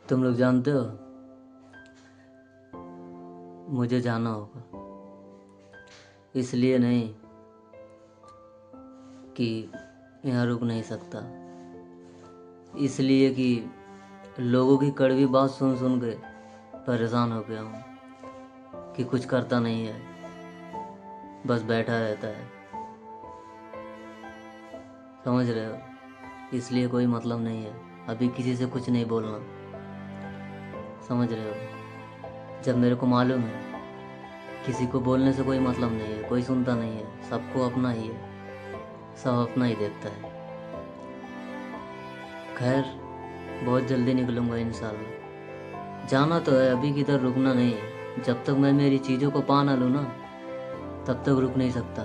तुम लोग जानते हो, मुझे जाना होगा। इसलिए नहीं कि यहाँ रुक नहीं सकता, इसलिए कि लोगों की कड़वी बात सुन सुन के परेशान हो गया हूँ कि कुछ करता नहीं है, बस बैठा रहता है। समझ रहे हो? इसलिए कोई मतलब नहीं है अभी किसी से कुछ नहीं बोलना। समझ रहे हो? जब मेरे को मालूम है किसी को बोलने से कोई मतलब नहीं है, कोई सुनता नहीं है, सबको अपना ही है, सब अपना ही देखता है। खैर, बहुत जल्दी निकलूँगा इंशाल्लाह। जाना तो है, अभी किधर रुकना नहीं है। जब तक मैं मेरी चीज़ों को पा ना लूँ ना, तब तक रुक नहीं सकता।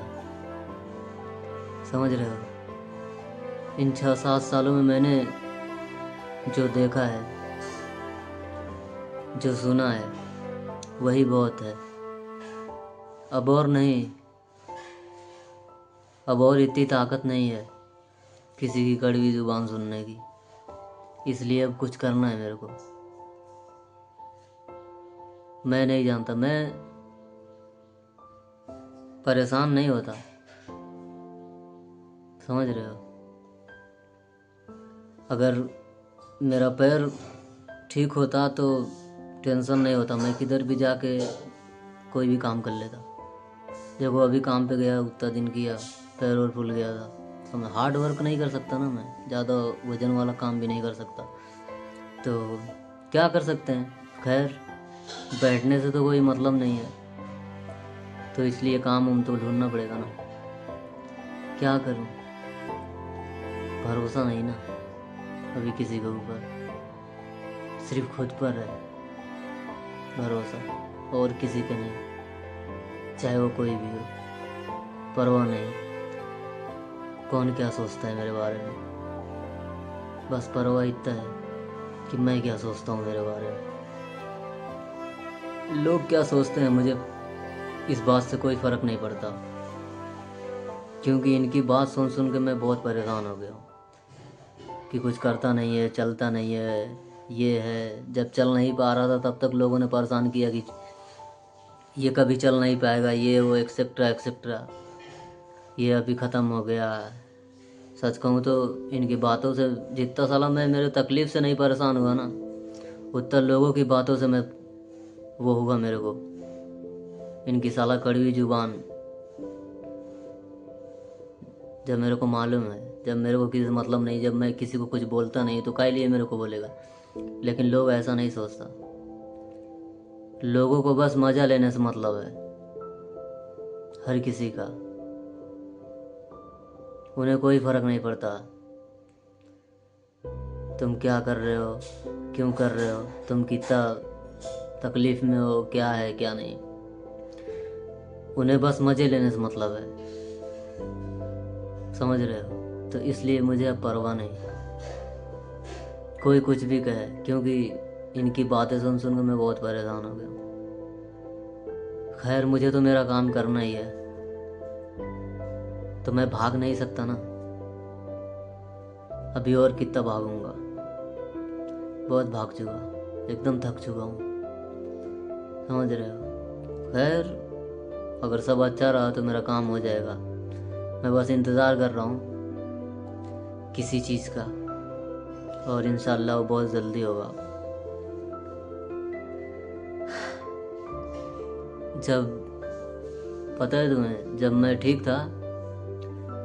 समझ रहे हो? इन 6-7 सालों में मैंने जो देखा है, जो सुना है, वही बहुत है। अब और नहीं, अब और इतनी ताकत नहीं है किसी की कड़वी जुबान सुनने की। इसलिए अब कुछ करना है मेरे को। मैं नहीं जानता, मैं परेशान नहीं होता। समझ रहे हो? अगर मेरा पैर ठीक होता तो टेंशन नहीं होता, मैं किधर भी जाके कोई भी काम कर लेता। देखो, अभी काम पे गया, उतना दिन किया, पैर और फूल गया था। तो मैं हार्ड वर्क नहीं कर सकता ना, मैं ज़्यादा वजन वाला काम भी नहीं कर सकता। तो क्या कर सकते हैं? खैर, बैठने से तो कोई मतलब नहीं है, तो इसलिए काम उम तो ढूंढना पड़ेगा ना। क्या करूं? भरोसा नहीं ना अभी किसी के ऊपर, सिर्फ खुद पर है भरोसा, और किसी पे नहीं। चाहे वो कोई भी हो, परवाह नहीं कौन क्या सोचता है मेरे बारे में। बस परवाह इतना है कि मैं क्या सोचता हूँ मेरे बारे में। लोग क्या सोचते हैं मुझे इस बात से कोई फ़र्क नहीं पड़ता, क्योंकि इनकी बात सुन सुन के मैं बहुत परेशान हो गया हूँ कि कुछ करता नहीं है, चलता नहीं है, ये है। जब चल नहीं पा रहा था तब तक लोगों ने परेशान किया कि ये कभी चल नहीं पाएगा, ये वो एक्सेट्रा एक्सेट्रा, ये अभी ख़त्म हो गया। सच कहूँ तो इनकी बातों से जितना साला मैं मेरे तकलीफ़ से नहीं परेशान हुआ ना, उतना लोगों की बातों से मैं वो होगा मेरे को। इनकी साला कड़वी जुबान, जब मेरे को मालूम है, जब मेरे को किसी से मतलब नहीं, जब मैं किसी को कुछ बोलता नहीं तो काहे लिए मेरे को बोलेगा। लेकिन लोग ऐसा नहीं सोचता, लोगों को बस मज़ा लेने से मतलब है, हर किसी का। उन्हें कोई फ़र्क नहीं पड़ता तुम क्या कर रहे हो, क्यों कर रहे हो, तुम कितना तकलीफ़ में हो, क्या है क्या नहीं। उन्हें बस मज़े लेने से मतलब है। समझ रहे हो? तो इसलिए मुझे अब परवाह नहीं, कोई कुछ भी कहे, क्योंकि इनकी बातें सुन सुन के मैं बहुत परेशान हो गया हूँ। खैर, मुझे तो मेरा काम करना ही है, तो मैं भाग नहीं सकता ना। अभी और कितना भागूंगा, बहुत भाग चुका, एकदम थक चुका हूँ। समझ रहे हो? खैर, अगर सब अच्छा रहा तो मेरा काम हो जाएगा। मैं बस इंतज़ार कर रहा हूँ किसी चीज़ का, और इंशाल्लाह वो बहुत जल्दी होगा। जब, पता है तुम्हें, जब मैं ठीक था,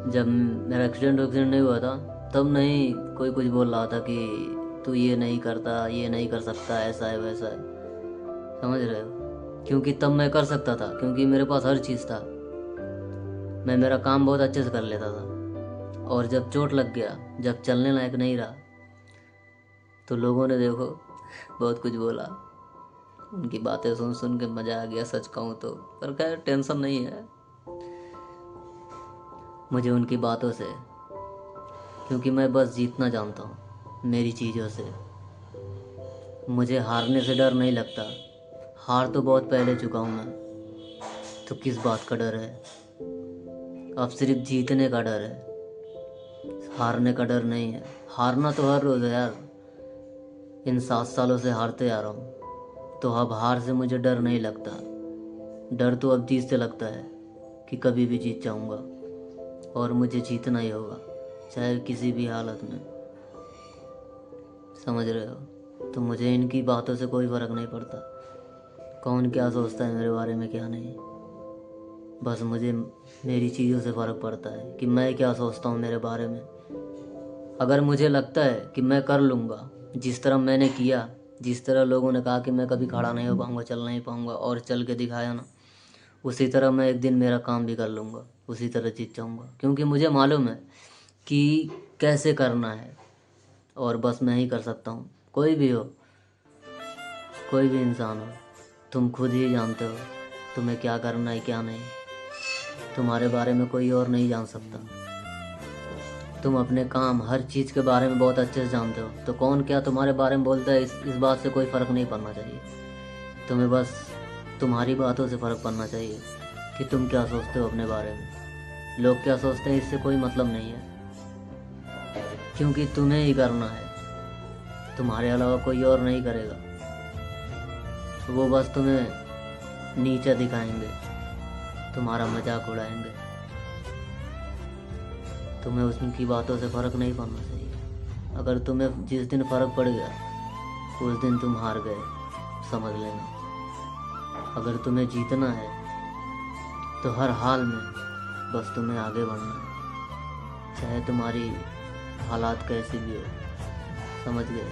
जब मेरा एक्सीडेंट नहीं हुआ था, तब नहीं कोई कुछ बोल रहा था कि तू ये नहीं करता, ये नहीं कर सकता, ऐसा है वैसा है। समझ रहे हो? क्योंकि तब मैं कर सकता था, क्योंकि मेरे पास हर चीज़ था, मैं मेरा काम बहुत अच्छे से कर लेता था। और जब चोट लग गया, जब चलने लायक नहीं रहा, तो लोगों ने देखो बहुत कुछ बोला। उनकी बातें सुन सुन के मज़ा आ गया, सच कहूँ तो। पर खैर, टेंशन नहीं है मुझे उनकी बातों से, क्योंकि मैं बस जीतना जानता हूँ मेरी चीज़ों से। मुझे हारने से डर नहीं लगता, हार तो बहुत पहले चुका हूँ मैं, तो किस बात का डर है। अब सिर्फ जीतने का डर है, हारने का डर नहीं है। हारना तो हर रोज़ है यार, इन 7 सालों से हारते आ रहा हूँ, तो अब हार से मुझे डर नहीं लगता। डर तो अब जीत से लगता है कि कभी भी जीत जाऊँगा और मुझे जीतना ही होगा, चाहे किसी भी हालत में। समझ रहे हो? तो मुझे इनकी बातों से कोई फ़र्क नहीं पड़ता, कौन क्या सोचता है मेरे बारे में क्या नहीं। बस मुझे मेरी चीज़ों से फ़र्क पड़ता है कि मैं क्या सोचता हूँ मेरे बारे में। अगर मुझे लगता है कि मैं कर लूँगा, जिस तरह मैंने किया, जिस तरह लोगों ने कहा कि मैं कभी खड़ा नहीं हो पाऊँगा, चल नहीं पाऊँगा, और चल के दिखाया ना, उसी तरह मैं एक दिन मेरा काम भी कर लूँगा, उसी तरह जीत जाऊँगा। क्योंकि मुझे मालूम है कि कैसे करना है, और बस मैं ही कर सकता हूँ। कोई भी हो, कोई भी इंसान हो, तुम खुद ही जानते हो तुम्हें क्या करना है क्या नहीं। तुम्हारे बारे में कोई और नहीं जान सकता। तुम अपने काम, हर चीज़ के बारे में बहुत अच्छे से जानते हो, तो कौन क्या तुम्हारे बारे में बोलता है, इस बात से कोई फ़र्क नहीं पड़ना चाहिए। तुम्हें बस तुम्हारी बातों से फ़र्क पड़ना चाहिए कि तुम क्या सोचते हो अपने बारे में। लोग क्या सोचते हैं इससे कोई मतलब नहीं है, क्योंकि तुम्हें ही करना है, तुम्हारे अलावा कोई और नहीं करेगा। वो बस तुम्हें नीचा दिखाएंगे, तुम्हारा मजाक उड़ाएंगे। तुम्हें उनकी बातों से फ़र्क नहीं पड़ना चाहिए। अगर तुम्हें जिस दिन फ़र्क पड़ गया, उस दिन तुम हार गए, समझ लेना। अगर तुम्हें जीतना है तो हर हाल में बस तुम्हें आगे बढ़ना है, चाहे तुम्हारी हालात कैसी भी हो। समझ गए?